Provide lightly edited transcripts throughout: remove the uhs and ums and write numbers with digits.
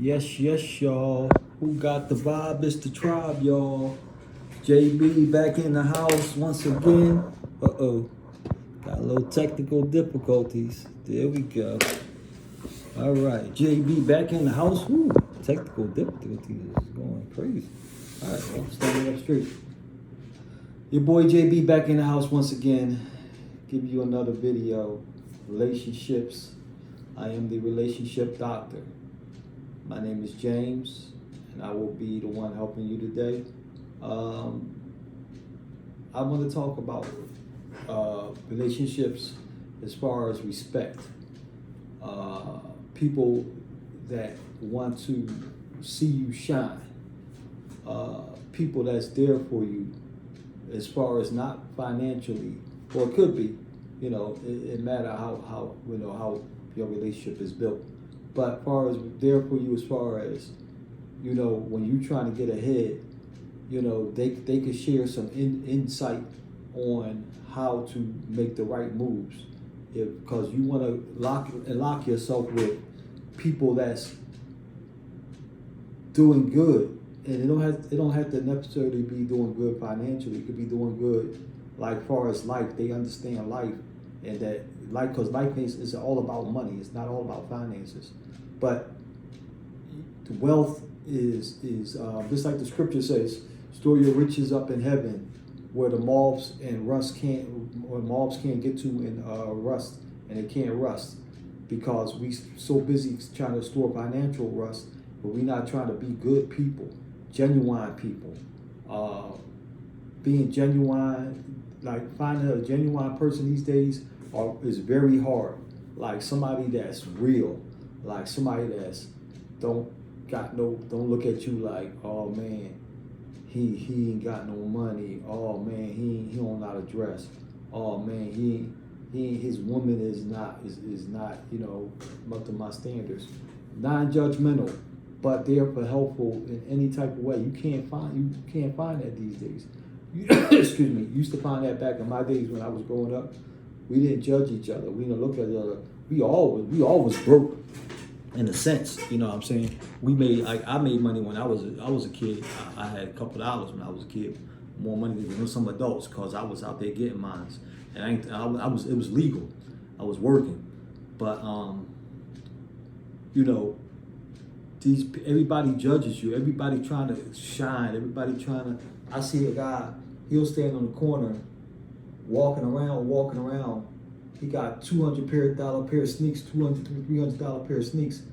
Yes, yes, y'all. Who got the vibe? It's the tribe, y'all. JB back in the house once again. Uh-oh. Got a little technical difficulties. There we go. All right. JB back in the house. Woo. Technical difficulties is going crazy. All right, well, standing up straight. Your boy JB back in the house once again. Give you another video. Relationships. I am the relationship doctor. My name is James, and I will be the one helping you today. I want to talk about relationships as far as respect. People that want to see you shine. People that's there for you as far as not financially, or it could be, it matter how your relationship is built. But as far as there for you, as far as, when you're trying to get ahead, they could share some insight on how to make the right moves. Because you want to lock yourself with people that's doing good, and it don't have to necessarily be doing good financially. It could be doing good, like far as life. They understand life, and that life, because life is all about money. It's not all about finances, but wealth is just like the scripture says, store your riches up in heaven, where the moths can't get to, and rust, and they can't rust, because we so busy trying to store financial rust, but we're not trying to be good people, genuine people. Being genuine, like finding a genuine person these days is very hard. Like somebody that's real, like somebody that's don't look at you like, oh man, he ain't got no money. Oh man, he don't know how to dress. Oh man, his woman is not up to my standards. Non-judgmental, but they're for helpful in any type of way. You can't find that these days. Excuse me. Used to find that back in my days when I was growing up. We didn't judge each other. We didn't look at each other. We always broke, in a sense. You know what I'm saying? I made money when I was a kid. I had a couple dollars when I was a kid, more money than some adults, because I was out there getting mines, and it was legal. I was working, but everybody judges you. Everybody trying to shine. Everybody trying to. I see a guy. He'll stand on the corner, walking around. He got $200 pair of sneaks, $300 pair of sneaks.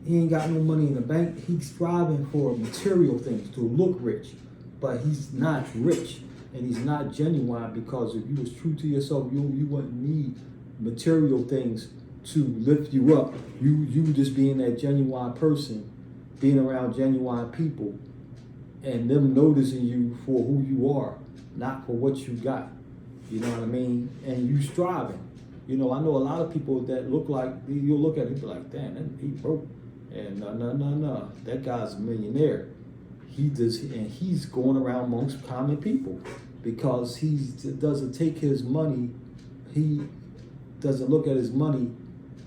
He ain't got no money in the bank. He's striving for material things to look rich, but he's not rich, and he's not genuine, because if you was true to yourself, you wouldn't need material things to lift you up. You just being that genuine person, being around genuine people, and them noticing you for who you are, not for what you got. You know what I mean? And you striving. I know a lot of people that look like, you'll look at it and be like, damn, he broke. And no. That guy's a millionaire. He's going around amongst common people, because he doesn't take his money, he doesn't look at his money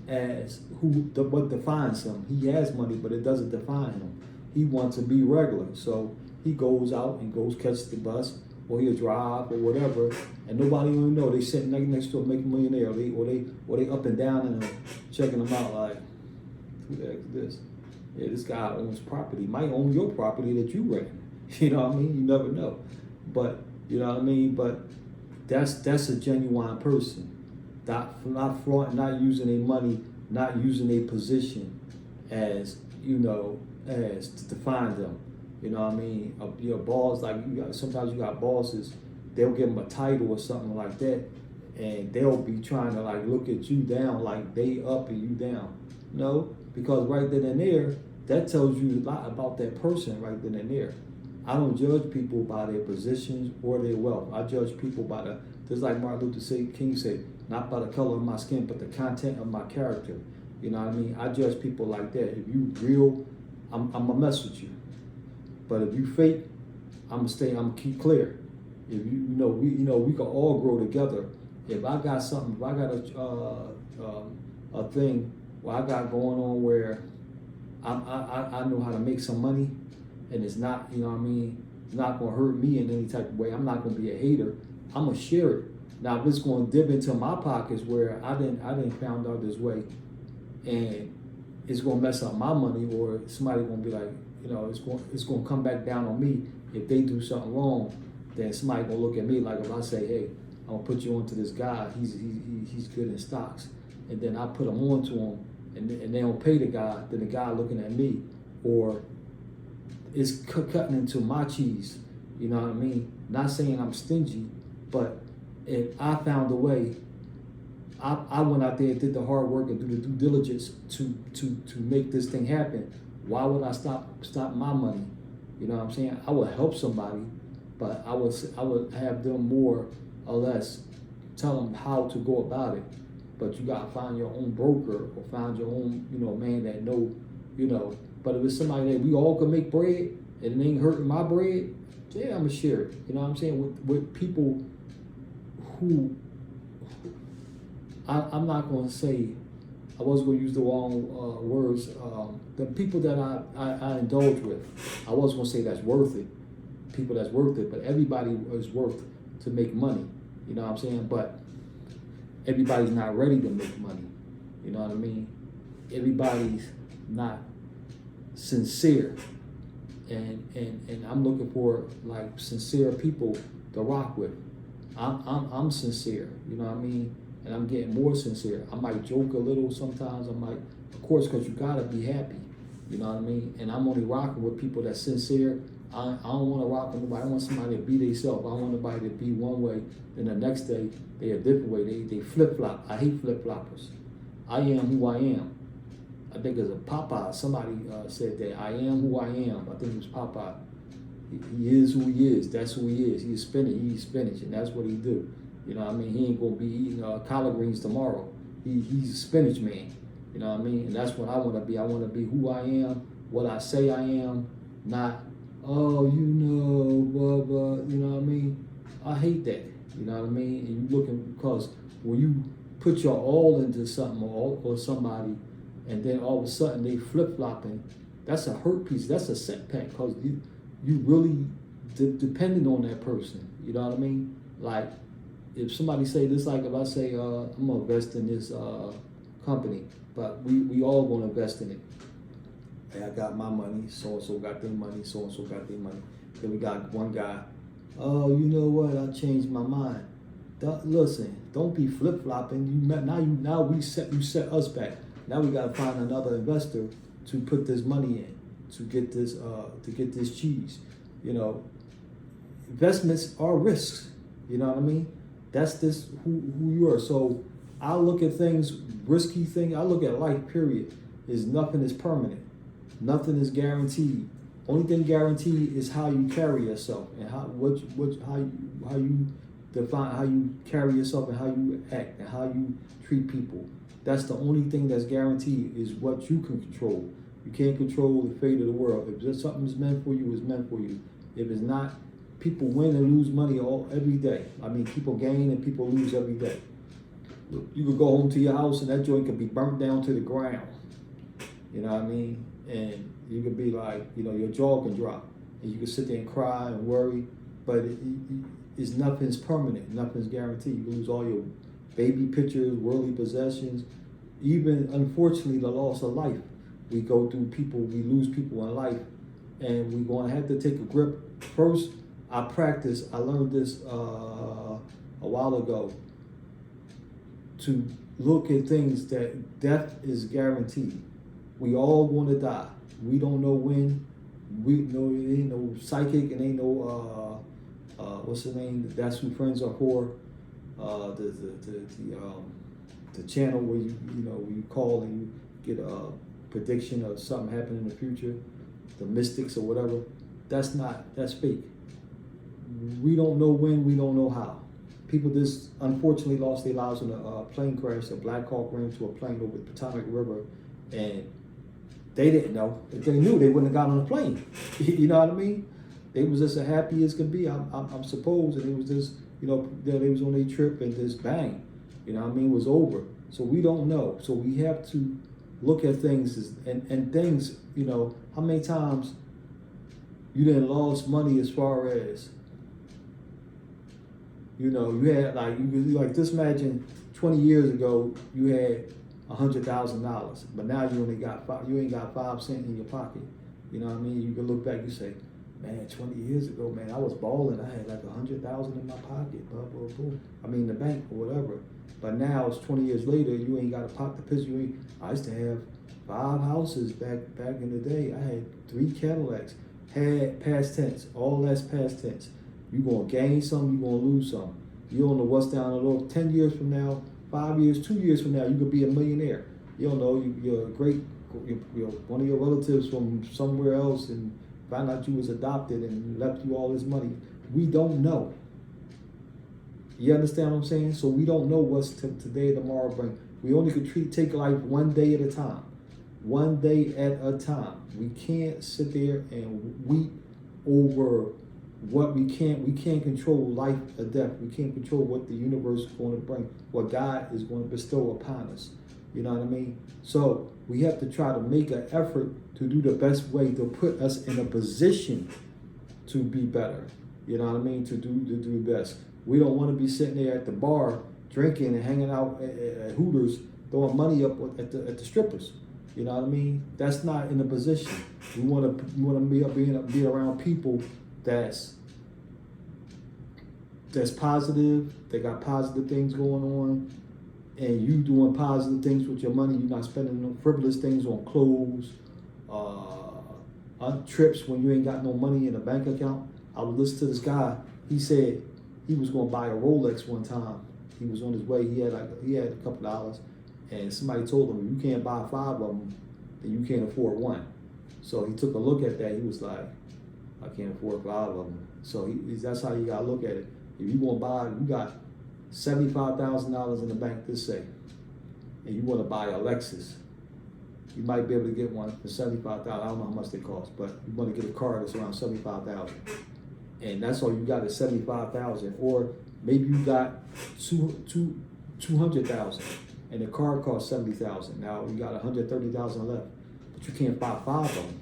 as what defines him. He has money, but it doesn't define him. He wants to be regular. So he goes out and catch the bus, or he'll drive or whatever, and nobody even know. They sitting next to a make millionaire, or they up and down and checking them out like, who the heck is this? Yeah, this guy owns property. Might own your property that you rent. You know what I mean? You never know. But you know what I mean? But that's a genuine person. Not fraud, not using their money, not using their position as as to define them. You know what I mean? Your boss, like sometimes you got bosses, they'll give them a title or something like that, and they'll be trying to like look at you down, like they up and you down. No, because right then and there, that tells you a lot about that person right then and there. I don't judge people by their positions or their wealth. I judge people by just like Martin Luther King said, not by the color of my skin, but the content of my character. You know what I mean? I judge people like that. If you real, I'm gonna mess with you. But if you fake, I'm gonna keep clear. If we can all grow together. If I got a thing what I got going on where I know how to make some money, and it's not, you know what I mean, it's not gonna hurt me in any type of way. I'm not gonna be a hater. I'm gonna share it. Now if it's gonna dip into my pockets where I didn't found out this way, and it's gonna mess up my money, or somebody gonna be like, you know, it's gonna come back down on me if they do something wrong. Then somebody gonna look at me like, if I say, hey, I'm gonna put you onto this guy, he's good in stocks, and then I put them onto him, and they don't pay the guy, then the guy looking at me, or it's cutting into my cheese. You know what I mean? Not saying I'm stingy, but if I found a way, I went out there and did the hard work and do the due diligence to make this thing happen. Why would I stop my money? You know what I'm saying? I would help somebody, but I would have them more or less tell them how to go about it. But you gotta find your own broker or find your own, you know, man that know, you know. But if it's somebody that we all can make bread and it ain't hurting my bread, yeah, I'm gonna share it. You know what I'm saying? With people who I'm not gonna say, I wasn't gonna use the wrong words. The people that I indulge with, I wasn't gonna say that's worth it. People that's worth it, but everybody is worth to make money. You know what I'm saying? But everybody's not ready to make money. You know what I mean? Everybody's not sincere, and I'm looking for like sincere people to rock with. I'm sincere. You know what I mean? And I'm getting more sincere. I might joke a little sometimes. I might, of course, because you gotta be happy. You know what I mean? And I'm only rocking with people that's sincere. I don't want to rock with nobody. I want somebody to be themselves. I want nobody to be one way, then the next day they a different way. They flip flop. I hate flip floppers. I am who I am. I think it's a Popeye. Somebody said that I am who I am. I think it was Popeye. He is who he is. That's who he is. He's spinach. He eats spinach, and that's what he do. You know what I mean? He ain't gonna be eating collard greens tomorrow. He's a spinach man. You know what I mean? And that's what I want to be. I want to be who I am, what I say I am, not, oh, you know, blah, blah. You know what I mean? I hate that. You know what I mean? And you looking, because when you put your all into something or somebody, and then all of a sudden they flip-flopping, that's a hurt piece. That's a setback, because you really dependent on that person. You know what I mean? Like, if somebody say this, like if I say, I'm gonna invest in this company, but we all gonna invest in it. Hey, I got my money, so-and-so got their money, so-and-so got their money. Then we got one guy, oh, you know what, I changed my mind. Listen, don't be flip-flopping. Now you set us back. Now we gotta find another investor to put this money in, to get this cheese. You know, investments are risks. You know what I mean? That's this who you are. So I look at things, risky thing. I look at life. Period. Is nothing is permanent. Nothing is guaranteed. Only thing guaranteed is how you carry yourself and how you define how you carry yourself and how you act and how you treat people. That's the only thing that's guaranteed, is what you can control. You can't control the fate of the world. If something's meant for you, it's meant for you. If it's not, people win and lose money every day. I mean, people gain and people lose every day. You could go home to your house and that joint could be burnt down to the ground. You know what I mean? And you could be like, you know, your jaw can drop. And you can sit there and cry and worry, but it's nothing's permanent. Nothing's guaranteed. You lose all your baby pictures, worldly possessions, even, unfortunately, the loss of life. We go through people, we lose people in life, and we're going to have to take a grip. First, I learned this a while ago, to look at things that death is guaranteed. We all going to die. We don't know when. We know it ain't no psychic, and ain't no what's the name? That's who friends are for. The channel where you call and you get a prediction of something happening in the future, the mystics or whatever. That's fake. We don't know when, we don't know how. People just unfortunately lost their lives in a plane crash. A Black Hawk ran into a plane over the Potomac River, and they didn't know. If they knew, they wouldn't have got on the plane. You know what I mean? They was just as happy as could be, I'm supposed, and it was just, they was on their trip and just bang, it was over. So we don't know. So we have to look at things and things, how many times you didn't lost money as far as, you had like just imagine 20 years ago you had $100,000, but now you only got you ain't got 5 cents in your pocket. You know what I mean? You can look back, you say, man, 20 years ago, man, I was balling. I had like 100,000 in my pocket, blah, blah, blah. I mean, the bank or whatever. But now it's 20 years later, you ain't got a pot to piss. I used to have 5 houses back in the day. I had 3 Cadillacs. Had past tense. All that's past tense. You gonna gain some, you gonna lose some. You don't know what's down the road. 10 years from now, 5 years, 2 years from now, you could be a millionaire. You don't know. You're one of your relatives from somewhere else and find out you was adopted and left you all this money. We don't know. You understand what I'm saying? So we don't know what's today, tomorrow bring. We only could take life one day at a time. One day at a time. We can't sit there and weep over what we can't control life or death. We can't control what the universe is going to bring, what God is going to bestow upon us. You know what I mean? So we have to try to make an effort to do the best way to put us in a position to be better. You know what I mean? To do best. We don't want to be sitting there at the bar drinking and hanging out at Hooters, throwing money up at the strippers. You know what I mean? That's not in a position. We want to be around people that's positive. They got positive things going on, and you doing positive things with your money. You're not spending no frivolous things on clothes, on trips when you ain't got no money in a bank account. I was listening to this guy. He said he was going to buy a Rolex one time. He was on his way. He had a couple dollars, and somebody told him, "You can't buy 5 of them, then you can't afford one." So he took a look at that. He was like, "I can't afford 5 of them." So that's how you gotta look at it. If you want to buy, you got $75,000 in the bank, let's say, and you want to buy a Lexus, you might be able to get one for $75,000. I don't know how much they cost, but you want to get a car that's around $75,000, and that's all you got is $75,000. Or maybe you got $200,000, and the car costs $70,000. Now you got $130,000 left, but you can't buy 5 of them.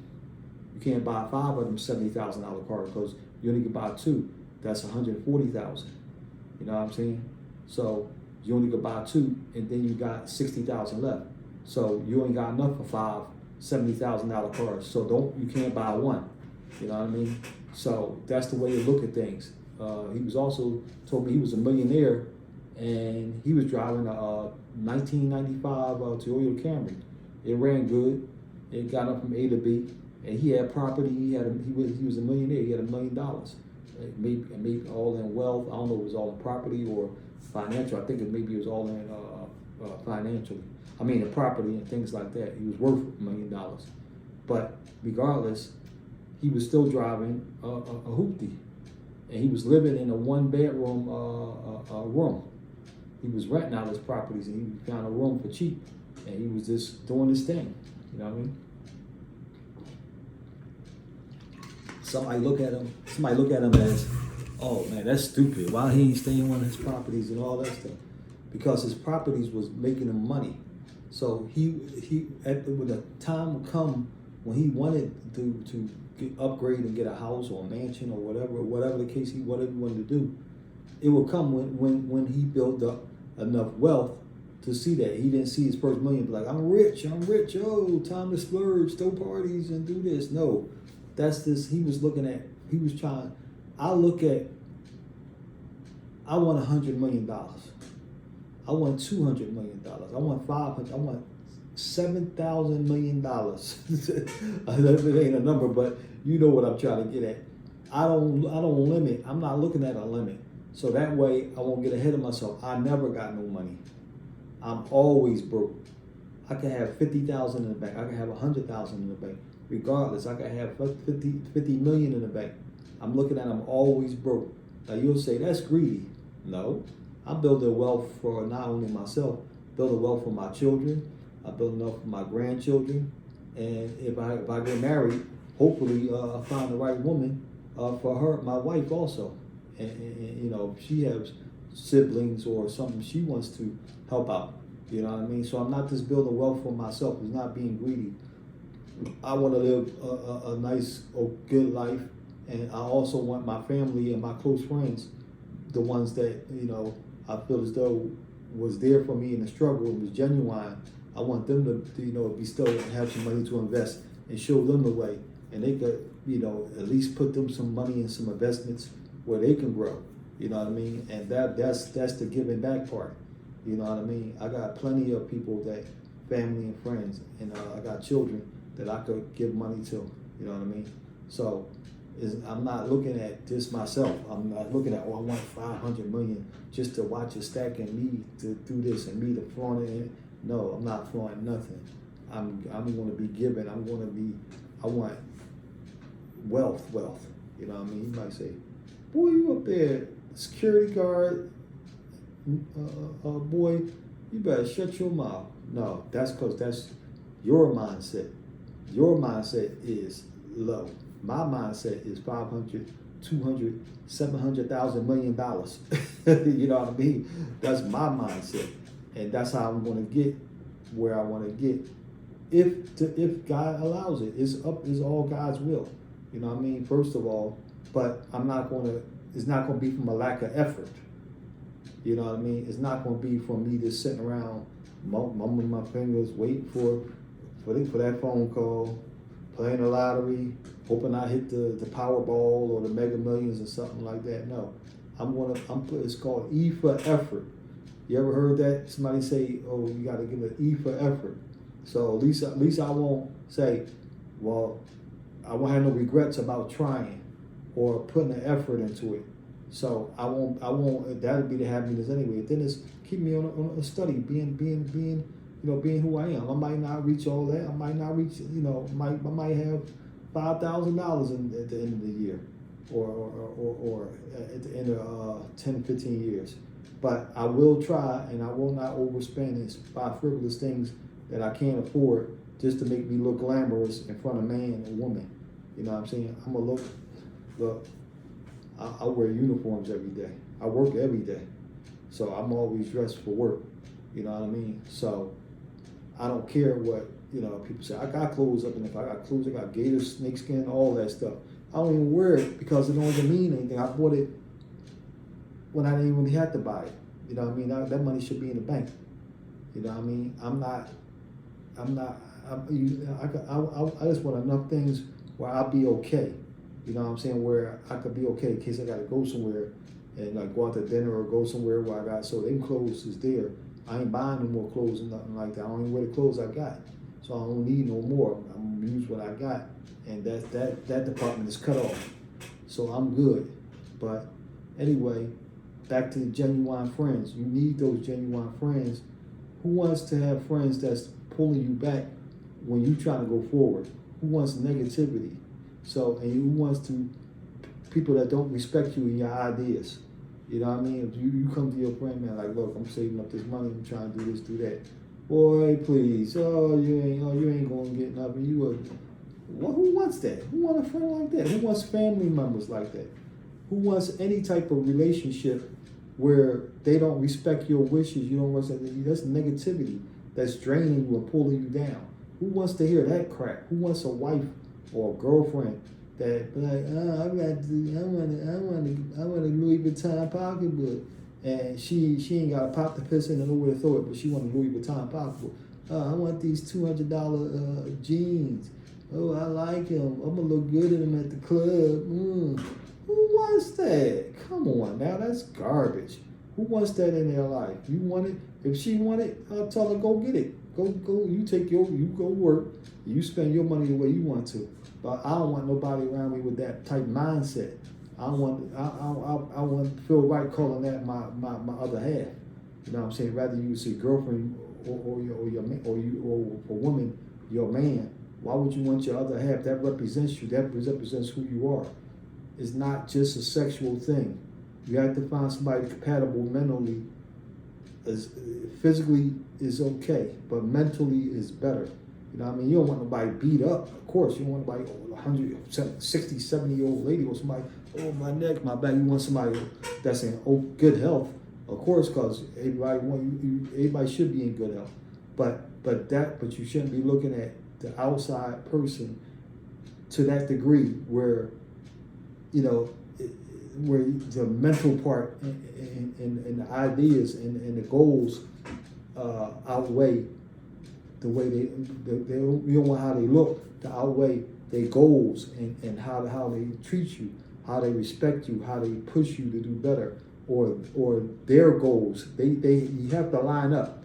You can't buy 5 of them $70,000 cars because you only can buy 2. That's $140,000. You know what I'm saying? So you only could buy 2, and then you got $60,000 left. So you ain't got enough for 5 $70,000 cars. So you can't buy 1. You know what I mean? So that's the way to look at things. He was also told me he was a millionaire, and he was driving a 1995 Toyota Camry. It ran good. It got up from A to B, and he had property. He was a millionaire. He had $1 million. Maybe all in wealth. I don't know if it was all in property or financial. I think maybe it was all in financially. I mean, in property and things like that. He was worth $1 million. But regardless, he was still driving a hoopty, and he was living in a 1-bedroom room. He was renting out his properties, and he found a room for cheap, and he was just doing his thing. You know what I mean? Somebody look at him as, oh man, that's stupid. Why he ain't staying in one of his properties and all that stuff? Because his properties was making him money. So when the time would come when he wanted to upgrade and get a house or a mansion or whatever the case whatever he wanted to do, it would come when he built up enough wealth to see that. He didn't see his first million, be like, I'm rich, oh, time to splurge, throw parties and do this. No. That's this. He was trying. I want $100 million. I want $200 million. I want 500. I want $7,000 million. It ain't a number, but you know what I'm trying to get at. I don't limit. I'm not looking at a limit. So that way I won't get ahead of myself. I never got no money. I'm always broke. I can have 50,000 in the bank. I can have 100,000 in the bank. Regardless, I can have 50 million in the bank. I'm looking at I'm always broke. Now you'll say that's greedy. No, I'm building wealth for not only myself, building wealth for my children. I build enough for my grandchildren, and if I get married, hopefully I'll find the right woman for her, my wife also. And if she has siblings or something she wants to help out, You know what I mean? So I'm not just building wealth for myself. It's not being greedy. I want to live a nice, good life, and I also want my family and my close friends, the ones that I feel as though was there for me in the struggle and was genuine. I want them to be still and have some money to invest and show them the way, and they could at least put them some money in some investments where they can grow. You know what I mean? And that's the giving back part. You know what I mean? I got plenty of people that family and friends, and I got children that I could give money to. You know what I mean? So I'm not looking at just myself. I'm not looking at, I want 500 million just to watch a stack and me to do this and me to flaunt it. No, I'm not flaunting nothing. I'm going to be giving. I want wealth. You know what I mean? You might say, boy, you up there, security guard, boy, you better shut your mouth. No, that's because that's your mindset. Your mindset is low. My mindset is 500, 200, 700,000 $1 million. You know what I mean? That's my mindset. And that's how I'm going to get where I want to get. If God allows it, it's all God's will. You know what I mean? First of all, but it's not going to be from a lack of effort. You know what I mean? It's not going to be from me just sitting around mumbling my fingers, waiting for that phone call, playing the lottery, hoping I hit the Powerball or the Mega Millions or something like that. No, it's called E for effort. You ever heard that? Somebody say, "Oh, you got to give an E for effort." So at least I won't say, "Well, I won't have no regrets about trying or putting the effort into it." So I won't. That'll be the happiness anyway. Then it's keep me on a study, being who I am. I might not reach all that. I might not reach. I might have $5,000 at the end of the year, or at the end of 10, 15 years. But I will try, and I will not overspend and buy frivolous things that I can't afford just to make me look glamorous in front of man and woman. You know what I'm saying? I'm gonna look. I wear uniforms every day. I work every day, so I'm always dressed for work. You know what I mean? So I don't care what people say. I got clothes up, and if I got clothes, I got gator, snakeskin, all that stuff. I don't even wear it because it don't even mean anything. I bought it when I didn't really have to buy it. You know what I mean? That money should be in the bank. You know what I mean? I just want enough things where I'll be okay. You know what I'm saying? Where I could be okay in case I got to go somewhere and like go out to dinner or go somewhere where I got, so them clothes is there. I ain't buying no more clothes or nothing like that. I don't even wear the clothes I got. So I don't need no more. I'm gonna use what I got. And that department is cut off. So I'm good. But anyway, back to the genuine friends. You need those genuine friends. Who wants to have friends that's pulling you back when you trying to go forward? Who wants negativity? And who wants people that don't respect you and your ideas? You know what I mean? If you come to your friend, man, like, look, I'm saving up this money, I'm trying to do this, do that. Boy, please, you ain't gonna get nothing. Who wants that? Who wants a friend like that? Who wants family members like that? Who wants any type of relationship where they don't respect your wishes? You don't respect that. That's negativity. That's draining you and pulling you down. Who wants to hear that crap? Who wants a wife or a girlfriend that be like, I want a Louis Vuitton pocketbook, and she ain't got to pop the piston and know where to throw it, but she want a Louis Vuitton pocketbook. I want these $200 jeans. Oh, I like them. I'm gonna look good in them at the club. Who wants that? Come on now, that's garbage. Who wants that in their life? You want it? If she want it, I'll tell her go get it. Go. You go work. You spend your money the way you want to. But I don't want nobody around me with that type mindset. I want to feel right calling that my other half. You know what I'm saying? Rather you say girlfriend or for woman, your man. Why would you want your other half? That represents you. That represents who you are. It's not just a sexual thing. You have to find somebody compatible mentally. Physically is okay, but mentally is better. You know what I mean? You don't want nobody beat up. Of course, you don't want nobody 160, 70-year-old lady or somebody, oh, my neck, my back. You want somebody that's in good health, Of course, because everybody should be in good health, but you shouldn't be looking at the outside person to that degree where, you know, where the mental part and the ideas and the goals outweigh the way they you don't want how they look to outweigh their goals and how they treat you, how they respect you, how they push you to do better, or their goals. You have to line up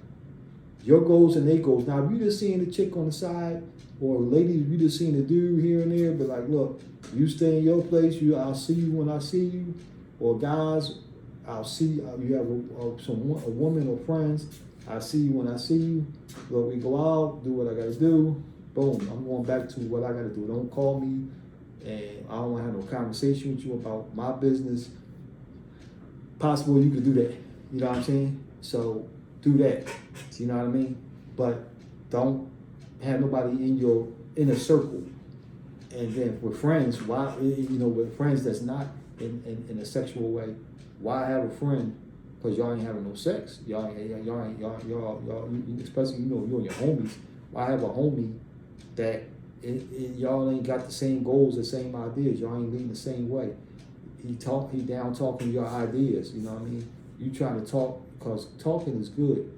your goals and their goals. Now, if you just seeing the chick on the side, or ladies, you just seeing the dude here and there, but like, look, you stay in your place. I'll see you when I see you. Or guys, I'll see you have a woman or friends. I see you when I see you. Look, we go out, do what I gotta do. Boom, I'm going back to what I gotta do. Don't call me, and I don't want to have no conversation with you about my business. Possible you could do that. You know what I'm saying? So do that. You know what I mean? But don't have nobody in your inner circle. And then with friends, why, you know, with friends that's not in a sexual way, why have a friend? Because y'all ain't having no sex. Y'all, especially, you know, you and your homies. Why have a homie that y'all ain't got the same goals, the same ideas? Y'all ain't leading the same way. He down talking your ideas. You know what I mean? You trying to talk, because talking is good.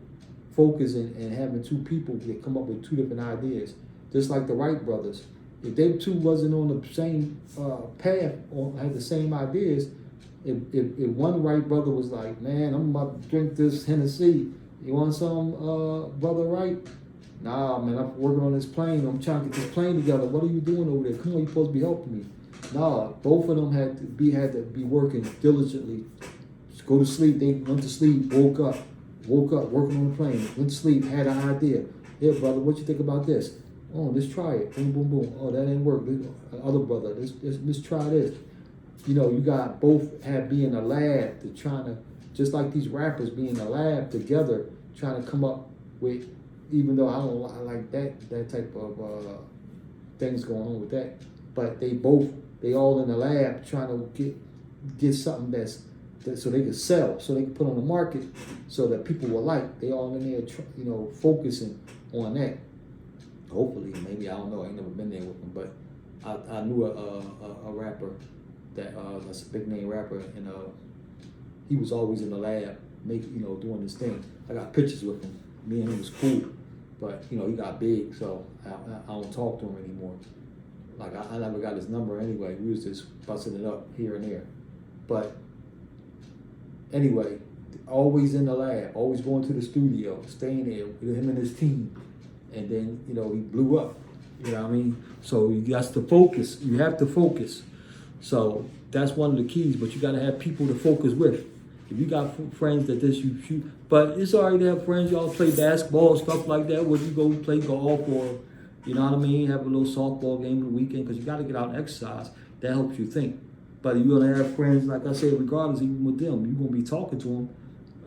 Focusing and having two people that come up with two different ideas, just like the Wright brothers. If they two wasn't on the same path or had the same ideas, if one Wright brother was like, man, I'm about to drink this Hennessy, you want some, brother Wright? Nah, man, I'm working on this plane. I'm trying to get this plane together. What are you doing over there? Come on, you're supposed to be helping me. Nah, both of them had to be working diligently. Just go to sleep. They went to sleep, woke up, working on the plane, went to sleep, had an idea. Here, brother, what you think about this? Oh, let's try it. Boom, boom, boom. Oh, that ain't work. Other brother, let's try this. You know, you got both be in a lab to trying to, just like these rappers be in a lab together, trying to come up with, even though I like that type of things going on with that, but they all in the lab trying to get something that so they can sell, so they can put on the market, so that people will like. They all in there, you know, focusing on that. Hopefully, maybe, I don't know. I ain't never been there with them, but I knew a rapper that's a big name rapper, and he was always in the lab, doing this thing. I got pictures with him. Me and him was cool, but he got big, so I don't talk to him anymore. Like I never got his number anyway. We was just busting it up here and there, but anyway, always in the lab, always going to the studio, staying there with him and his team, and then he blew up. You know what I mean? So you got to focus. You have to focus. So that's one of the keys. But you got to have people to focus with. If you got friends that you shoot, but it's alright to have friends y'all play basketball, stuff like that. Where you go play golf or, you know what I mean, have a little softball game on the weekend, because you got to get out and exercise. That helps you think. But you're gonna have friends, like I said, regardless, even with them, you're gonna be talking to them.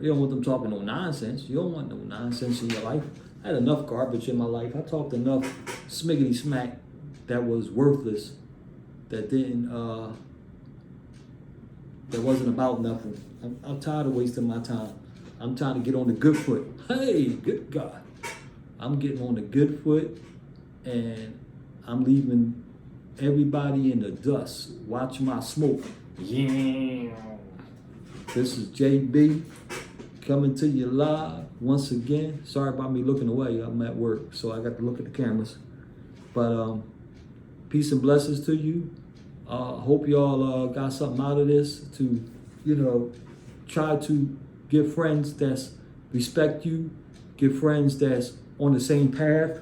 You don't want them talking no nonsense. You don't want no nonsense in your life. I had enough garbage in my life. I talked enough smiggity smack that was worthless, that wasn't about nothing. I'm tired of wasting my time. I'm trying to get on the good foot. Hey, good God. I'm getting on the good foot, and I'm leaving everybody in the dust. Watch my smoke. Yeah. This is JB coming to you live once again. Sorry about me looking away. I'm at work, so I got to look at the cameras. But peace and blessings to you. Hope y'all got something out of this to, try to get friends that respect you, get friends that's on the same path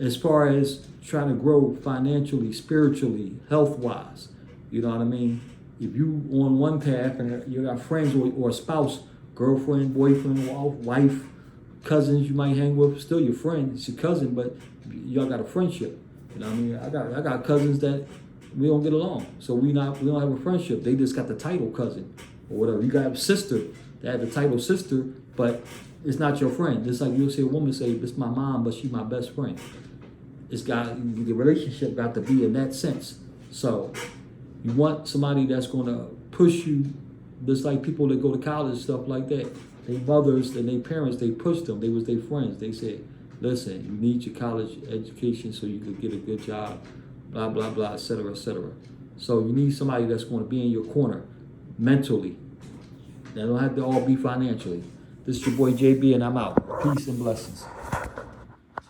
as far as trying to grow financially, spiritually, health-wise. You know what I mean? If you on one path and you got friends or a spouse, girlfriend, boyfriend, wife, cousins you might hang with, still your friend, it's your cousin, but y'all got a friendship. You know what I mean? I got cousins that we don't get along, so we don't have a friendship. They just got the title cousin or whatever. You got a sister that had the title sister, but it's not your friend. Just like you'll see a woman say, "This my mom, but she's my best friend." The relationship got to be in that sense. So you want somebody that's going to push you Just like people that go to college, stuff like that. Their mothers and their parents, they pushed them. They was their friends. They said, listen, you need your college education so you could get a good job, blah, blah, blah, et cetera, et cetera. So you need somebody that's going to be in your corner mentally. They don't have to all be financially. This is your boy JB, and I'm out. Peace and blessings.